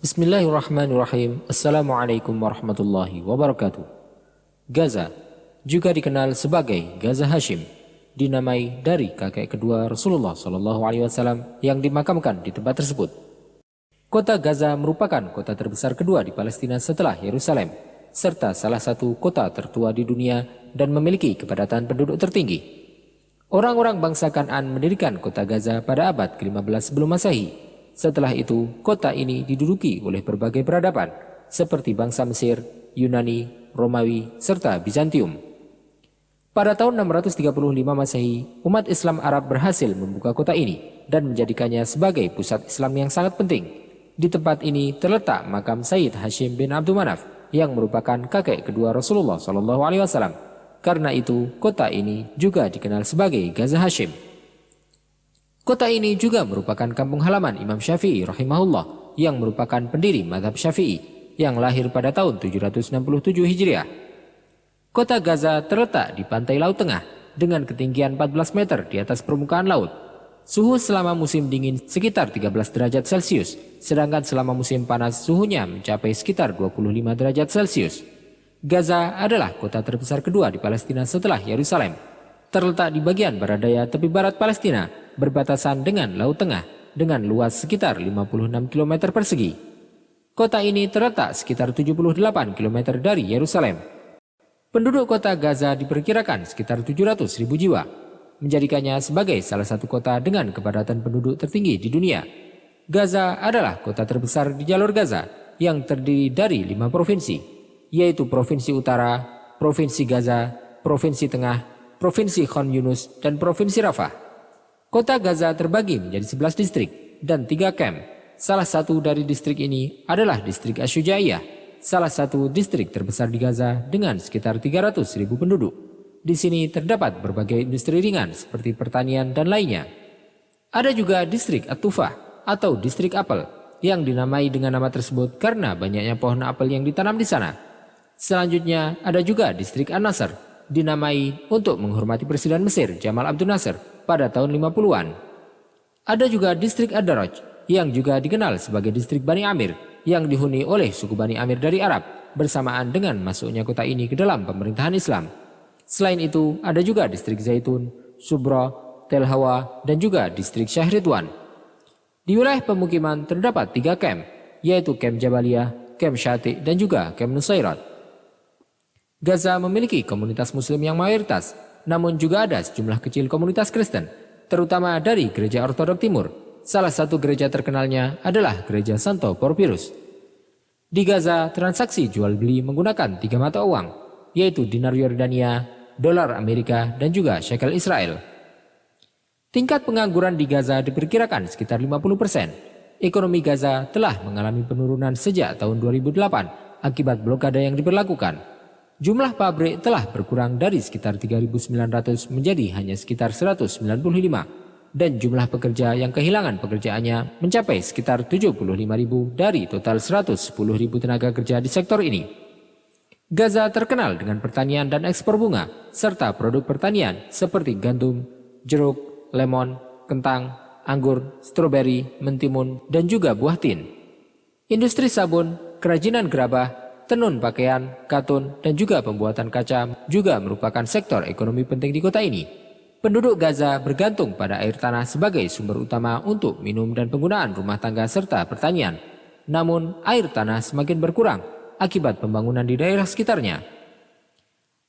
Bismillahirrahmanirrahim. Assalamualaikum warahmatullahi wabarakatuh. Gaza, juga dikenal sebagai Gaza Hashim, dinamai dari kakek kedua Rasulullah SAW yang dimakamkan di tempat tersebut. Kota Gaza merupakan kota terbesar kedua di Palestina setelah Yerusalem, serta salah satu kota tertua di dunia dan memiliki kepadatan penduduk tertinggi. Orang-orang bangsa Kan'an mendirikan kota Gaza pada abad ke-15 sebelum Masehi. Setelah itu, kota ini diduduki oleh berbagai peradaban, seperti bangsa Mesir, Yunani, Romawi, serta Bizantium. Pada tahun 635 Masehi, umat Islam Arab berhasil membuka kota ini dan menjadikannya sebagai pusat Islam yang sangat penting. Di tempat ini terletak makam Sayyid Hashim bin Abdul Manaf yang merupakan kakek kedua Rasulullah SAW. Karena itu, kota ini juga dikenal sebagai Gaza Hashim. Kota ini juga merupakan kampung halaman Imam Syafi'i rahimahullah yang merupakan pendiri mazhab Syafi'i yang lahir pada tahun 767 Hijriah. Kota Gaza terletak di pantai Laut Tengah dengan ketinggian 14 meter di atas permukaan laut. Suhu selama musim dingin sekitar 13 derajat Celcius, sedangkan selama musim panas suhunya mencapai sekitar 25 derajat Celcius. Gaza adalah kota terbesar kedua di Palestina setelah Yerusalem. Terletak di bagian barat daya tepi barat Palestina, berbatasan dengan Laut Tengah dengan luas sekitar 56 km persegi. Kota ini terletak sekitar 78 km dari Yerusalem. Penduduk kota Gaza diperkirakan sekitar 700.000 jiwa, menjadikannya sebagai salah satu kota dengan kepadatan penduduk tertinggi di dunia. Gaza adalah kota terbesar di jalur Gaza yang terdiri dari 5 provinsi, yaitu Provinsi Utara, Provinsi Gaza, Provinsi Tengah, Provinsi Khan Yunus, dan Provinsi Rafah. Kota Gaza terbagi menjadi 11 distrik dan 3 kamp. Salah satu dari distrik ini adalah distrik Asy-Syujaiyah, salah satu distrik terbesar di Gaza dengan sekitar 300.000 penduduk. Di sini terdapat berbagai industri ringan seperti pertanian dan lainnya. Ada juga distrik At-Tufah atau distrik apel yang dinamai dengan nama tersebut karena banyaknya pohon apel yang ditanam di sana. Selanjutnya ada juga distrik An-Nasr, dinamai untuk menghormati Presiden Mesir Jamal Abdel Nasser pada tahun 50-an. Ada juga distrik Ad-Daraj yang juga dikenal sebagai distrik Bani Amir yang dihuni oleh suku Bani Amir dari Arab bersamaan dengan masuknya kota ini ke dalam pemerintahan Islam. Selain itu ada juga distrik Zaitun, Subra, Tel Hawa, dan juga distrik Syah Ridwan. Di wilayah pemukiman terdapat 3 kamp, yaitu kamp Jabaliyah, kamp Syati, dan juga kamp Nusairat. Gaza memiliki komunitas muslim yang mayoritas, namun juga ada sejumlah kecil komunitas Kristen, terutama dari gereja Ortodok Timur. Salah satu gereja terkenalnya adalah gereja Santo Porpirus. Di Gaza, transaksi jual beli menggunakan 3 mata uang, yaitu dinar Yordania, dolar Amerika, dan juga shekel Israel. Tingkat pengangguran di Gaza diperkirakan sekitar 50%. Ekonomi Gaza telah mengalami penurunan sejak tahun 2008 akibat blokade yang diberlakukan. Jumlah pabrik telah berkurang dari sekitar 3.900 menjadi hanya sekitar 195 dan jumlah pekerja yang kehilangan pekerjaannya mencapai sekitar 75.000 dari total 110.000 tenaga kerja di sektor ini. Gaza terkenal dengan pertanian dan ekspor bunga serta produk pertanian seperti gandum, jeruk, lemon, kentang, anggur, stroberi, mentimun, dan juga buah tin. Industri sabun, kerajinan gerabah, tenun pakaian, katun, dan juga pembuatan kaca juga merupakan sektor ekonomi penting di kota ini. Penduduk Gaza bergantung pada air tanah sebagai sumber utama untuk minum dan penggunaan rumah tangga serta pertanian. Namun, air tanah semakin berkurang akibat pembangunan di daerah sekitarnya.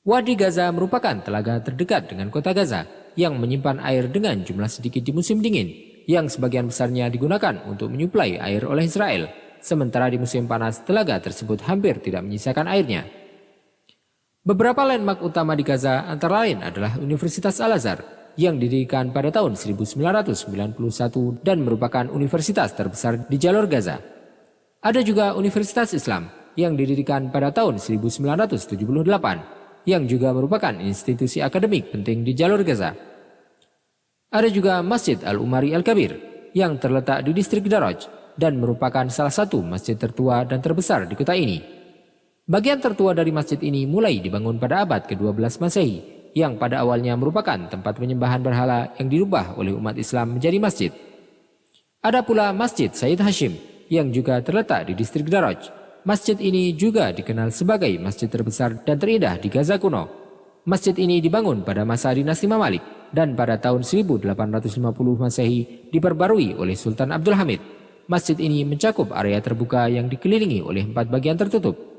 Wadi Gaza merupakan telaga terdekat dengan kota Gaza yang menyimpan air dengan jumlah sedikit di musim dingin, yang sebagian besarnya digunakan untuk menyuplai air oleh Israel. Sementara di musim panas, telaga tersebut hampir tidak menyisakan airnya. Beberapa landmark utama di Gaza antara lain adalah Universitas Al-Azhar yang didirikan pada tahun 1991 dan merupakan universitas terbesar di jalur Gaza. Ada juga Universitas Islam yang didirikan pada tahun 1978 yang juga merupakan institusi akademik penting di jalur Gaza. Ada juga Masjid Al-Umari Al-Kabir yang terletak di distrik Daraj dan merupakan salah satu masjid tertua dan terbesar di kota ini. Bagian tertua dari masjid ini mulai dibangun pada abad ke-12 Masehi, yang pada awalnya merupakan tempat penyembahan berhala yang dirubah oleh umat Islam menjadi masjid. Ada pula Masjid Sayyid Hashim yang juga terletak di distrik Daraj. Masjid ini juga dikenal sebagai masjid terbesar dan terindah di Gaza kuno. Masjid ini dibangun pada masa dinasti Mamalik dan pada tahun 1850 Masehi diperbarui oleh Sultan Abdul Hamid. Masjid ini mencakup area terbuka yang dikelilingi oleh 4 bagian tertutup.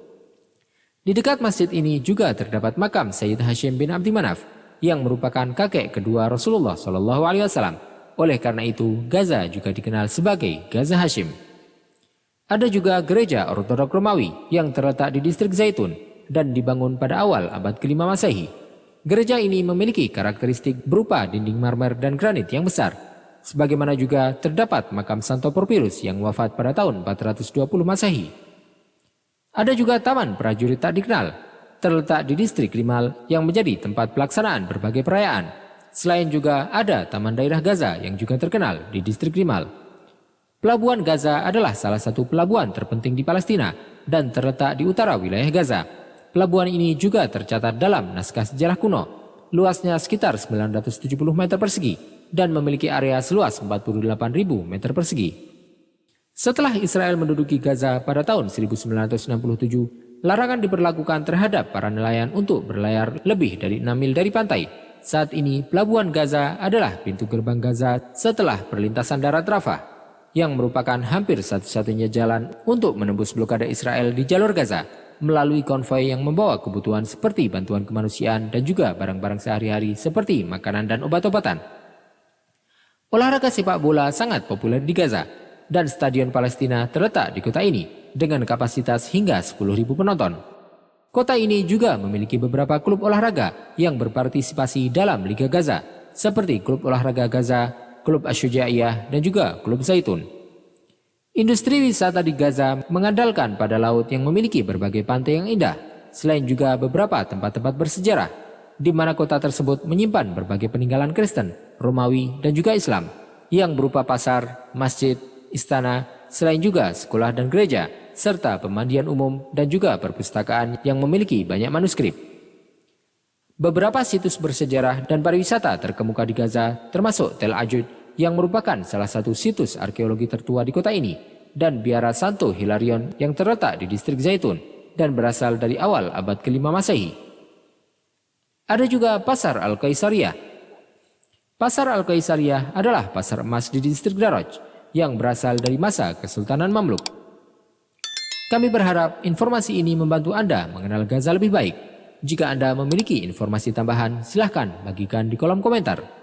Di dekat masjid ini juga terdapat makam Sayyid Hashim bin Abdi Manaf yang merupakan kakek kedua Rasulullah SAW. Oleh karena itu, Gaza juga dikenal sebagai Gaza Hashim. Ada juga gereja Ortodok Romawi yang terletak di distrik Zaitun dan dibangun pada awal abad ke-5 Masehi. Gereja ini memiliki karakteristik berupa dinding marmer dan granit yang besar. Sebagaimana juga terdapat makam Santo Porpirus yang wafat pada tahun 420 Masehi. Ada juga Taman Prajurit Tak Dikenal, terletak di distrik Limal yang menjadi tempat pelaksanaan berbagai perayaan. Selain juga ada Taman Daerah Gaza yang juga terkenal di distrik Limal. Pelabuhan Gaza adalah salah satu pelabuhan terpenting di Palestina dan terletak di utara wilayah Gaza. Pelabuhan ini juga tercatat dalam naskah sejarah kuno. Luasnya sekitar 970 meter persegi dan memiliki area seluas 48.000 meter persegi. Setelah Israel menduduki Gaza pada tahun 1967, larangan diberlakukan terhadap para nelayan untuk berlayar lebih dari 6 mil dari pantai. Saat ini, pelabuhan Gaza adalah pintu gerbang Gaza setelah perlintasan darat Rafah, yang merupakan hampir satu-satunya jalan untuk menembus blokade Israel di jalur Gaza melalui konvoi yang membawa kebutuhan seperti bantuan kemanusiaan dan juga barang-barang sehari-hari seperti makanan dan obat-obatan. Olahraga sepak bola sangat populer di Gaza dan Stadion Palestina terletak di kota ini dengan kapasitas hingga 10.000 penonton. Kota ini juga memiliki beberapa klub olahraga yang berpartisipasi dalam Liga Gaza seperti Klub Olahraga Gaza, Klub Asy-Syujaiyah, dan juga Klub Zaitun. Industri wisata di Gaza mengandalkan pada laut yang memiliki berbagai pantai yang indah, selain juga beberapa tempat-tempat bersejarah, di mana kota tersebut menyimpan berbagai peninggalan Kristen, Romawi, dan juga Islam, yang berupa pasar, masjid, istana, selain juga sekolah dan gereja, serta pemandian umum dan juga perpustakaan yang memiliki banyak manuskrip. Beberapa situs bersejarah dan pariwisata terkemuka di Gaza termasuk Tel Ajud yang merupakan salah satu situs arkeologi tertua di kota ini dan Biara Santo Hilarion yang terletak di distrik Zaitun dan berasal dari awal abad ke-5 Masehi. Ada juga Pasar Al-Kaisariyah. Pasar Al-Kaisariyah adalah pasar emas di distrik Daraj yang berasal dari masa Kesultanan Mamluk. Kami berharap informasi ini membantu Anda mengenal Gaza lebih baik. Jika Anda memiliki informasi tambahan, silahkan bagikan di kolom komentar.